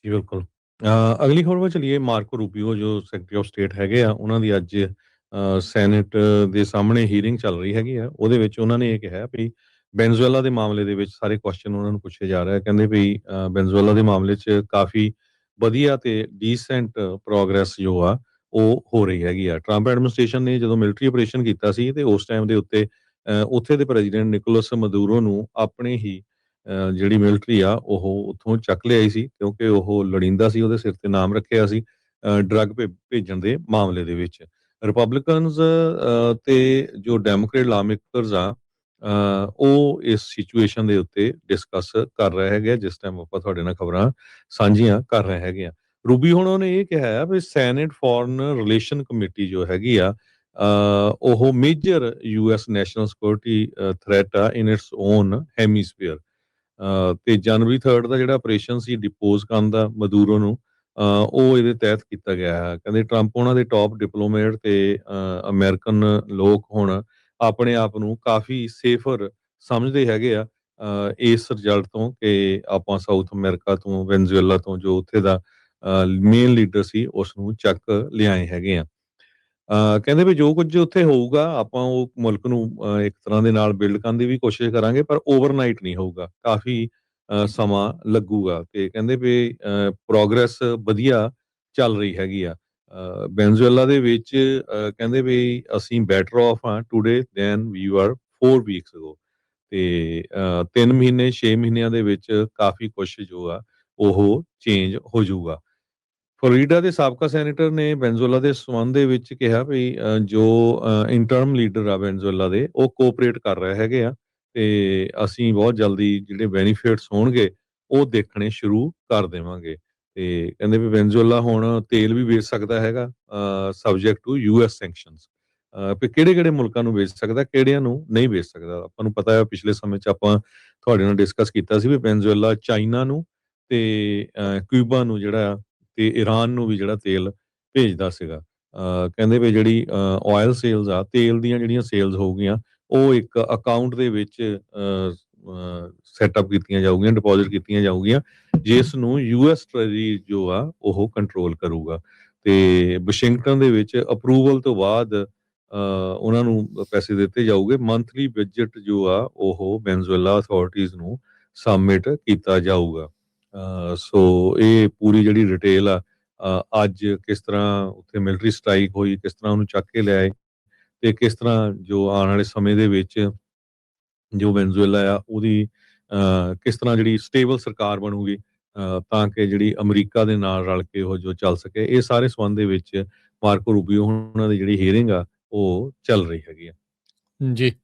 ਜੀ, ਬਿਲਕੁਲ। ਅਗਲੀ ਖਬਰ ਵੱਲ ਚਲੀਏ। ਮਾਰਕੋ ਰੂਬੀਓ ਜੋ ਸੈਕਟਰੀ ਆਫ ਸਟੇਟ ਹੈਗੇ ਆ, ਉਹਨਾਂ ਦੀ ਅੱਜ ਸੈਨੇਟ ਦੇ ਸਾਹਮਣੇ ਹੀਅਰਿੰਗ ਚੱਲ ਰਹੀ ਹੈਗੀ ਆ। ਉਹਦੇ ਵਿੱਚ ਉਹਨਾਂ ਨੇ ਇਹ ਕਿਹਾ ਵੀ ਵੈਨਜ਼ੂਏਲਾ ਦੇ ਮਾਮਲੇ ਦੇ ਵਿੱਚ ਸਾਰੇ ਕੁਐਸਚਨ ਉਹਨਾਂ ਨੂੰ ਪੁੱਛੇ ਜਾ ਰਹੇ ਆ। ਕਹਿੰਦੇ ਵੀ ਵੈਨਜ਼ੂਏਲਾ ਦੇ ਮਾਮਲੇ 'ਚ ਕਾਫੀ ਵਧੀਆ ਤੇ ਡੀਸੈਂਟ ਪ੍ਰੋਗਰੈਸ ਜੋ ਆ, ਉਹ ਹੋ ਰਹੀ ਹੈਗੀ ਆ। ਟਰੰਪ ਐਡਮਿਨਿਸਟ੍ਰੇਸ਼ਨ ਨੇ ਜਦੋਂ ਮਿਲਟਰੀ ਆਪਰੇਸ਼ਨ ਕੀਤਾ ਸੀ ਤੇ ਉਸ ਟਾਈਮ ਦੇ ਉੱਤੇ ਉੱਥੇ ਦੇ ਪ੍ਰੈਜ਼ੀਡੈਂਟ ਨਿਕੋਲਸ ਮਦੂਰੋ ਨੂੰ ਆਪਣੇ ਹੀ ਜਿਹੜੀ ਮਿਲਟਰੀ ਆ ਉਹ ਉੱਥੋਂ ਚੱਕ ਲਿਆਈ ਸੀ, ਕਿਉਂਕਿ ਉਹ ਲੋੜੀਂਦਾ ਸੀ, ਉਹਦੇ ਸਿਰ ਤੇ ਨਾਮ ਰੱਖਿਆ ਸੀ ਡਰੱਗ ਭੇਜਣ ਦੇ ਮਾਮਲੇ ਦੇ ਵਿੱਚ। ਰਿਪਬਲਿਕਨਸ ਤੇ ਜੋ ਡੈਮੋਕ੍ਰੇਟ ਲਾ ਮੇਕਰਸ ਆ, ਉਹ ਇਸ ਸਿਚੁਏਸ਼ਨ ਦੇ ਉੱਤੇ ਡਿਸਕਸ ਕਰ ਰਹੇ ਹੈਗੇ ਆ, ਜਿਸ ਟਾਈਮ ਆਪਾਂ ਤੁਹਾਡੇ ਨਾਲ ਖਬਰਾਂ ਸਾਂਝੀਆਂ ਕਰ ਰਹੇ ਹੈਗੇ ਆ। ਰੂਬੀ ਹੁਣ ਉਹਨੇ ਇਹ ਕਿਹਾ ਹੈ ਵੀ ਸੈਨੇਟ ਫੋਰਨ ਰਿਲੇਸ਼ਨ ਕਮੇਟੀ ਜੋ ਹੈਗੀ ਆ, ਉਹ major US national security threat ਆ ਇਨ ਇਟਸ ਓਨ ਹੈਮੀਸਫੀਅਰ। ਤੇ ਜਨਵਰੀ 3 ਦਾ ਜਿਹੜਾ ਆਪਰੇਸ਼ਨ ਸੀ ਡਿਪੋਜ਼ ਕਰਨ ਦਾ ਮਦੂਰੋ ਨੂੰ, ਉਹ ਇਹਦੇ ਤਹਿਤ ਕੀਤਾ ਗਿਆ ਹੈ। ਕਹਿੰਦੇ ਟਰੰਪ ਉਹਨਾਂ ਦੇ ਟੌਪ ਡਿਪਲੋਮੇਟ ਤੇ ਅਮਰੀਕਨ ਲੋਕ ਹੁਣ ਆਪਣੇ ਆਪ ਨੂੰ ਕਾਫੀ ਸੇਫਰ ਸਮਝਦੇ ਹੈਗੇ ਆ ਇਸ ਰਿਜ਼ਲਟ ਤੋਂ ਕਿ ਆਪਾਂ ਸਾਊਥ ਅਮਰੀਕਾ ਤੋਂ, ਵੈਨਜ਼ੂਏਲਾ ਤੋਂ, ਜੋ ਉੱਥੇ ਦਾ ਮੇਨ ਲੀਡਰ ਸੀ, ਉਸ ਨੂੰ ਚੱਕ ਲਿਆਏ ਹੈਗੇ ਆ। ਕਹਿੰਦੇ ਵੀ ਜੋ ਕੁਝ ਉੱਥੇ ਹੋਊਗਾ ਆਪਾਂ ਉਹ ਮੁਲਕ ਨੂੰ ਇੱਕ ਤਰ੍ਹਾਂ ਦੇ ਨਾਲ ਬਿਲਡ ਕਰਨ ਦੀ ਵੀ ਕੋਸ਼ਿਸ਼ ਕਰਾਂਗੇ, ਪਰ ਓਵਰਨਾਈਟ ਨਹੀਂ ਹੋਊਗਾ, ਕਾਫੀ ਸਮਾਂ ਲੱਗੂਗਾ। ਤੇ ਕਹਿੰਦੇ ਵੀ ਪ੍ਰੋਗਰੈਸ ਵਧੀਆ ਚੱਲ ਰਹੀ ਹੈਗੀ ਆ ਵੈਨਜ਼ੂਏਲਾ ਦੇ ਵਿੱਚ। ਕਹਿੰਦੇ ਵੀ ਅਸੀਂ ਬੈਟਰ ਆਫ ਹਾਂ today than we are 4 weeks ago. ਤੇ 3 ਮਹੀਨੇ 6 ਮਹੀਨਿਆਂ ਦੇ ਵਿੱਚ ਕਾਫੀ ਕੁਛ ਜੋ ਆ ਉਹ ਚੇਂਜ ਹੋ ਜਾਊਗਾ। ਫਲੋਰੀਡਾ ਦੇ ਸਾਬਕਾ ਸੈਨੇਟਰ ਨੇ ਵੈਨਜ਼ੂਏਲਾ ਦੇ ਸੰਬੰਧ ਦੇ ਵਿੱਚ ਕਿਹਾ ਵੀ ਜੋ ਇੰਟਰਮ ਲੀਡਰ ਆ ਵੈਨਜ਼ੂਏਲਾ ਦੇ, ਉਹ ਕੋਆਪਰੇਟ ਕਰ ਰਹੇ ਹੈਗੇ ਆ ਤੇ ਅਸੀਂ ਬਹੁਤ ਜਲਦੀ ਜਿਹੜੇ ਬੈਨੀਫਿਟਸ ਹੋਣਗੇ ਉਹ ਦੇਖਣੇ ਸ਼ੁਰੂ ਕਰ ਦੇਵਾਂਗੇ। ਤੇ ਕਹਿੰਦੇ ਵੀ ਵੈਨਜ਼ੂਏਲਾ ਹੁਣ ਤੇਲ ਵੀ ਵੇਚ ਸਕਦਾ ਹੈਗਾ ਸਬਜੈਕਟ ਟੂ ਯੂਐਸ ਸੈਂਕਸ਼ਨਸ। ਵੀ ਕਿਹੜੇ-ਕਿਹੜੇ ਮੁਲਕਾਂ ਨੂੰ ਵੇਚ ਸਕਦਾ, ਕਿਹੜਿਆਂ ਨੂੰ ਨਹੀਂ ਵੇਚ ਸਕਦਾ। ਆਪਾਂ ਨੂੰ ਪਤਾ ਹੈ ਪਿਛਲੇ ਸਮੇਂ 'ਚ ਆਪਾਂ ਤੁਹਾਡੇ ਨਾਲ ਡਿਸਕਸ ਕੀਤਾ ਸੀ ਵੀ ਵੈਨਜ਼ੂਏਲਾ ਚਾਈਨਾ ਨੂੰ ਤੇ ਕਿਊਬਾ ਨੂੰ ਜਿਹੜਾ ਤੇ ਈਰਾਨ ਨੂੰ ਵੀ ਜਿਹੜਾ ਤੇਲ ਭੇਜਦਾ ਸੀਗਾ। ਕਹਿੰਦੇ ਵੀ ਜਿਹੜੀ ਆਇਲ ਸੇਲਸ ਆ, ਤੇਲ ਦੀਆਂ ਜਿਹੜੀਆਂ ਸੇਲਸ ਹੋਊਗੀਆਂ, ਉਹ ਇੱਕ ਅਕਾਊਂਟ ਦੇ ਵਿੱਚ ਸੈਟਅਪ ਕੀਤੀਆਂ ਜਾਊਗੀਆਂ, ਡਿਪੋਜ਼ਿਟ ਕੀਤੀਆਂ ਜਾਊਗੀਆਂ, ਜਿਸ ਨੂੰ ਯੂਐਸ ਟ੍ਰੈਜਰੀ ਜੋ ਆ ਉਹ ਕੰਟਰੋਲ ਕਰੂਗਾ। ਤੇ ਵਾਸ਼ਿੰਗਟਨ ਦੇ ਵਿੱਚ ਅਪਰੂਵਲ ਤੋਂ ਬਾਅਦ ਉਹਨਾਂ ਨੂੰ ਪੈਸੇ ਦਿੱਤੇ ਜਾਊਗੇ। ਮੰਥਲੀ ਬਜਟ ਜੋ ਆ ਉਹ ਵੈਨਜ਼ੂਏਲਾ ਅਥਾਰਟੀਜ਼ ਨੂੰ ਸਬਮਿਟ ਕੀਤਾ ਜਾਊਗਾ। ਸੋ ਇਹ ਪੂਰੀ ਜਿਹੜੀ ਡਿਟੇਲ ਆ, ਅੱਜ ਕਿਸ ਤਰ੍ਹਾਂ ਉੱਥੇ ਮਿਲਟਰੀ ਸਟ੍ਰਾਈਕ ਹੋਈ, ਕਿਸ ਤਰ੍ਹਾਂ ਉਹਨੂੰ ਚੱਕ ਕੇ ਲਿਆਏ ਤੇ ਕਿਸ ਤਰ੍ਹਾਂ ਜੋ ਆਉਣ ਵਾਲੇ ਸਮੇਂ ਦੇ ਵਿੱਚ ਜੋ ਵੈਨਜ਼ੂਏਲਾ ਆ ਉਹਦੀ ਕਿਸ ਤਰ੍ਹਾਂ ਜਿਹੜੀ ਸਟੇਬਲ ਸਰਕਾਰ ਬਣੂਗੀ ਤਾਂ ਕਿ ਜਿਹੜੀ ਅਮਰੀਕਾ ਦੇ ਨਾਲ ਰਲ ਕੇ ਉਹ ਜੋ ਚੱਲ ਸਕੇ। ਇਹ ਸਾਰੇ ਸੰਬੰਧ ਦੇ ਵਿੱਚ ਮਾਰਕੋ ਰੂਬੀਓ ਉਹਨਾਂ ਦੀ ਜਿਹੜੀ ਹੀਅਰਿੰਗ ਆ ਉਹ ਚੱਲ ਰਹੀ ਹੈਗੀ ਆ। ਜੀ।